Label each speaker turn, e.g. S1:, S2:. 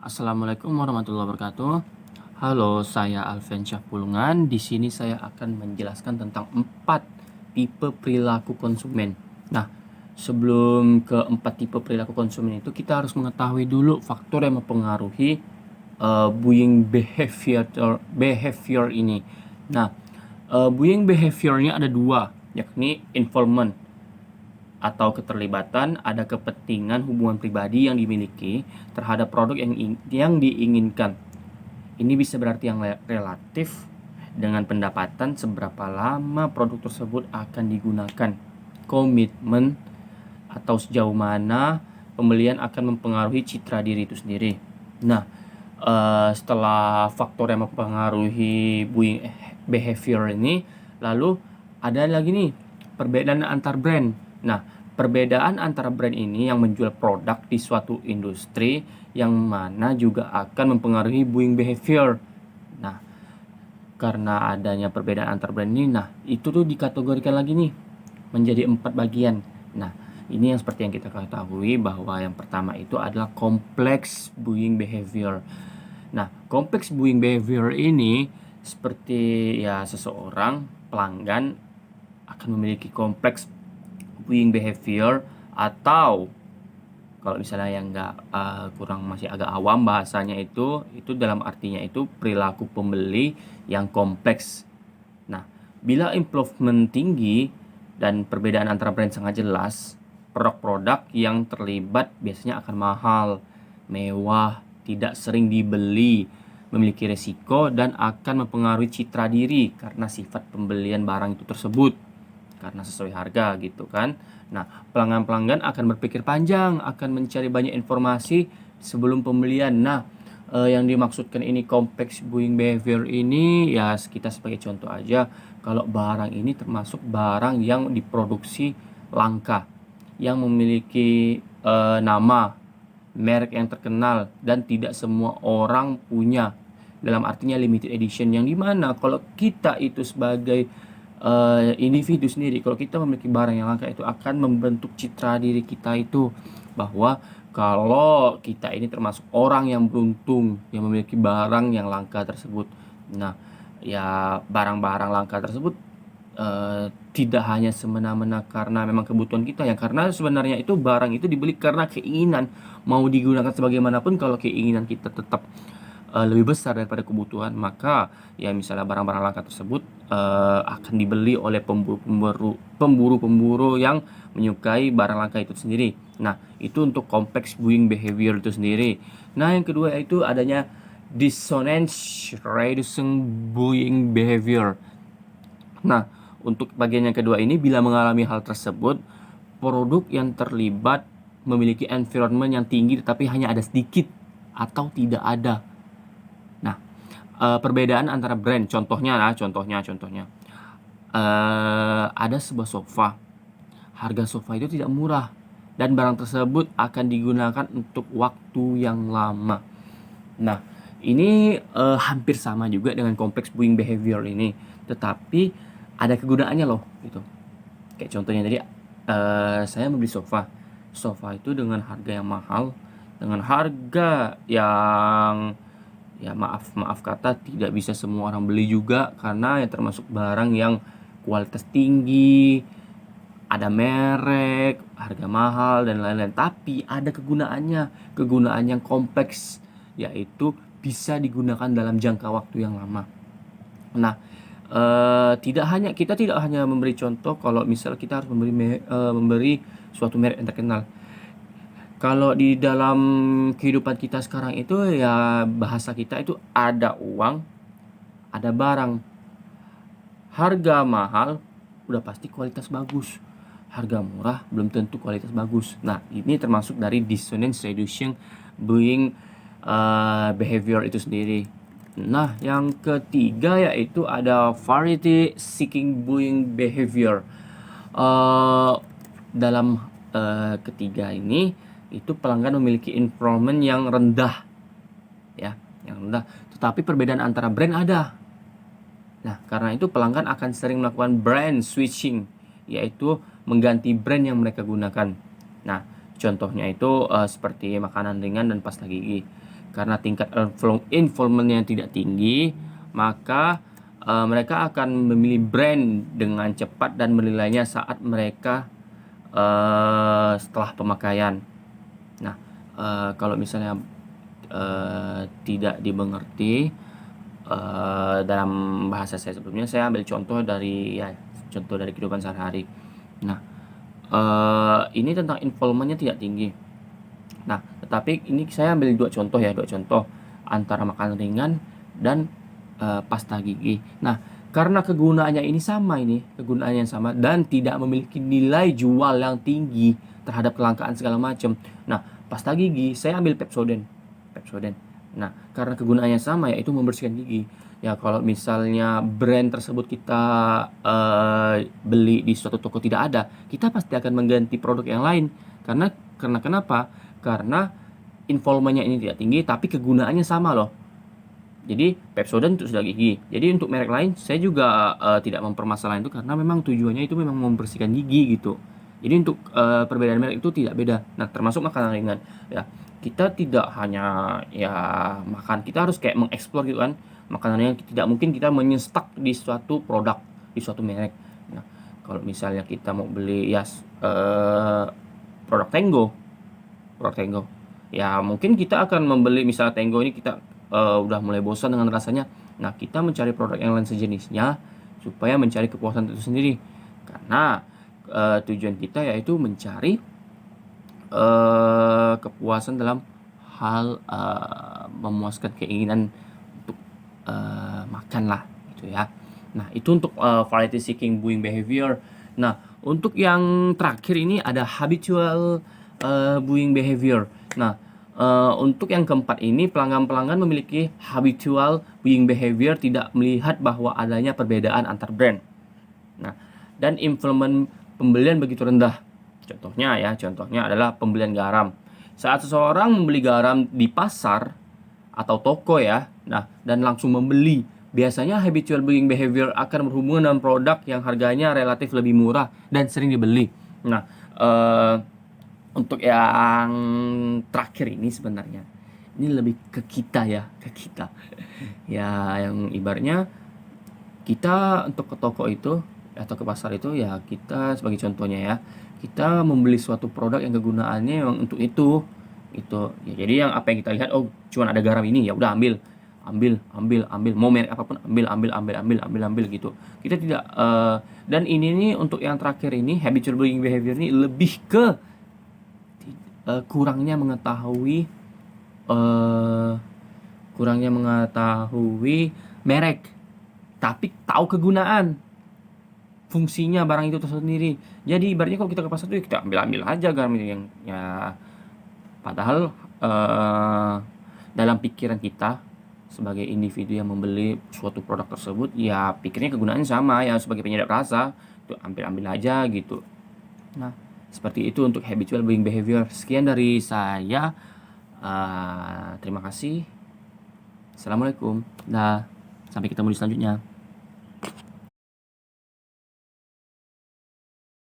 S1: Assalamualaikum warahmatullahi wabarakatuh. Halo, saya Alven Syahpulungan. Di sini saya akan menjelaskan tentang 4 tipe perilaku konsumen. Nah, sebelum ke 4 tipe perilaku konsumen itu kita harus mengetahui dulu faktor yang mempengaruhi buying behavior ini. Nah, buying behaviornya ada 2, yakni involvement atau keterlibatan, ada kepentingan hubungan pribadi yang dimiliki terhadap produk yang diinginkan. Ini bisa berarti yang relatif dengan pendapatan seberapa lama produk tersebut akan digunakan. Komitmen atau sejauh mana pembelian akan mempengaruhi citra diri itu sendiri. Nah, setelah faktor yang mempengaruhi buying behavior ini, lalu ada lagi nih perbedaan antar brand. Nah, perbedaan antara brand ini yang menjual produk di suatu industri yang mana juga akan mempengaruhi buying behavior. Nah, karena adanya perbedaan antar brand ini, nah itu tuh dikategorikan lagi nih menjadi 4 bagian. Nah, ini yang seperti yang kita ketahui bahwa yang pertama itu adalah complex buying behavior. Nah, complex buying behavior ini seperti ya seseorang pelanggan akan memiliki kompleks buying behavior, atau kalau misalnya yang kurang masih agak awam bahasanya itu dalam artinya itu perilaku pembeli yang kompleks. Nah, bila improvement tinggi dan perbedaan antara brand sangat jelas, produk-produk yang terlibat biasanya akan mahal, mewah, tidak sering dibeli, memiliki resiko, dan akan mempengaruhi citra diri karena sifat pembelian barang itu tersebut, karena sesuai harga gitu kan. Nah, pelanggan-pelanggan akan berpikir panjang, akan mencari banyak informasi sebelum pembelian. Nah, yang dimaksudkan ini complex buying behavior ini ya kita sebagai contoh aja, kalau barang ini termasuk barang yang diproduksi langka, yang memiliki nama, merek yang terkenal dan tidak semua orang punya. Dalam artinya limited edition, yang dimana kalau kita itu sebagai individu sendiri, kalau kita memiliki barang yang langka itu akan membentuk citra diri kita itu bahwa kalau kita ini termasuk orang yang beruntung yang memiliki barang yang langka tersebut. Nah, ya barang-barang langka tersebut tidak hanya semena-mena karena memang kebutuhan kita ya, karena sebenarnya itu barang itu dibeli karena keinginan, mau digunakan sebagaimanapun kalau keinginan kita tetap lebih besar daripada kebutuhan, maka ya misalnya barang-barang langka tersebut akan dibeli oleh pemburu-pemburu yang menyukai barang langka itu sendiri. Nah, itu untuk complex buying behavior itu sendiri. Nah, yang kedua yaitu adanya dissonance reducing buying behavior. Nah, untuk bagian yang kedua ini, bila mengalami hal tersebut, produk yang terlibat memiliki environment yang tinggi tetapi hanya ada sedikit atau tidak ada. Nah, perbedaan antara brand, contohnya ada sebuah sofa. Harga sofa itu tidak murah dan barang tersebut akan digunakan untuk waktu yang lama. Nah, ini hampir sama juga dengan complex buying behavior ini, tetapi ada kegunaannya loh gitu. Kayak contohnya tadi, saya membeli sofa. Sofa itu dengan harga yang mahal, dengan harga yang ya maaf kata tidak bisa semua orang beli juga, karena ya termasuk barang yang kualitas tinggi, ada merek, harga mahal dan lain-lain. Tapi ada kegunaan yang kompleks, yaitu bisa digunakan dalam jangka waktu yang lama. Nah, kita tidak hanya memberi contoh kalau misal kita harus memberi suatu merek yang terkenal. Kalau di dalam kehidupan kita sekarang itu ya bahasa kita itu ada uang, ada barang. Harga mahal udah pasti kualitas bagus. Harga murah belum tentu kualitas bagus. Nah, ini termasuk dari dissonance reducing buying behavior itu sendiri. Nah, yang ketiga yaitu ada variety seeking buying behavior. Dalam ketiga ini, itu pelanggan memiliki involvement yang rendah, ya, yang rendah. Tetapi perbedaan antara brand ada. Nah, karena itu pelanggan akan sering melakukan brand switching, yaitu mengganti brand yang mereka gunakan. Nah, contohnya itu seperti makanan ringan dan pasta gigi. Karena tingkat involvement yang tidak tinggi, maka mereka akan memilih brand dengan cepat dan menilainya saat mereka setelah pemakaian. Nah, kalau misalnya tidak dimengerti dalam bahasa saya sebelumnya, saya ambil contoh dari kehidupan sehari-hari. Nah, ini tentang involvementnya tidak tinggi. Nah, tetapi ini saya ambil dua contoh antara makanan ringan dan pasta gigi. Nah, karena kegunaannya sama dan tidak memiliki nilai jual yang tinggi terhadap kelangkaan segala macam. Nah, pasta gigi saya ambil Pepsodent. Nah, karena kegunaannya sama, yaitu membersihkan gigi. Ya, kalau misalnya brand tersebut kita beli di suatu toko tidak ada, kita pasti akan mengganti produk yang lain. Karena kenapa? Karena involvementnya ini tidak tinggi, tapi kegunaannya sama loh. Jadi Pepsodent untuk sidak gigi. Jadi untuk merek lain saya juga tidak mempermasalahkan itu, karena memang tujuannya itu memang membersihkan gigi gitu. Jadi untuk perbedaan merek itu tidak beda. Nah, termasuk makanan ringan ya. Kita tidak hanya ya makan, kita harus kayak mengeksplor gitu kan. Makanan yang tidak mungkin kita menyestak di suatu produk, di suatu merek. Nah, kalau misalnya kita mau beli produk Tango, ya mungkin kita akan membeli misalnya Tango ini, kita udah mulai bosan dengan rasanya. Nah, kita mencari produk yang lain sejenisnya supaya mencari kepuasan itu sendiri. Karena tujuan kita yaitu mencari kepuasan dalam hal memuaskan keinginan untuk makan lah gitu ya. Nah, itu untuk variety seeking buying behavior. Nah, untuk yang terakhir ini ada habitual buying behavior. Nah, untuk yang keempat ini, pelanggan-pelanggan memiliki habitual buying behavior tidak melihat bahwa adanya perbedaan antar brand. Nah, dan involvement pembelian begitu rendah. Contohnya adalah pembelian garam. Saat seseorang membeli garam di pasar atau toko ya, nah, dan langsung membeli, biasanya habitual buying behavior akan berhubungan dengan produk yang harganya relatif lebih murah dan sering dibeli. Nah, untuk yang terakhir ini sebenarnya ini lebih ke kita ya, ya, yang ibaratnya kita untuk ke toko itu atau ke pasar itu ya, kita sebagai contohnya ya, kita membeli suatu produk yang kegunaannya memang untuk itu ya. Jadi yang apa yang kita lihat, oh cuma ada garam ini, ya udah ambil, mau merek apapun ambil gitu. Kita tidak dan ini nih untuk yang terakhir ini, habitual buying behavior ini lebih ke kurangnya mengetahui merek, tapi tahu kegunaan fungsinya barang itu tersendiri. Jadi ibaratnya kalau kita ke pasar tuh kita ambil aja garam ini yang ya, padahal dalam pikiran kita sebagai individu yang membeli suatu produk tersebut, ya pikirnya kegunaannya sama ya, sebagai penyedap rasa, tuh ambil aja gitu. Nah, seperti itu untuk habitual buying behavior. Sekian dari saya. Terima kasih. Assalamualaikum. Sampai ketemu di selanjutnya.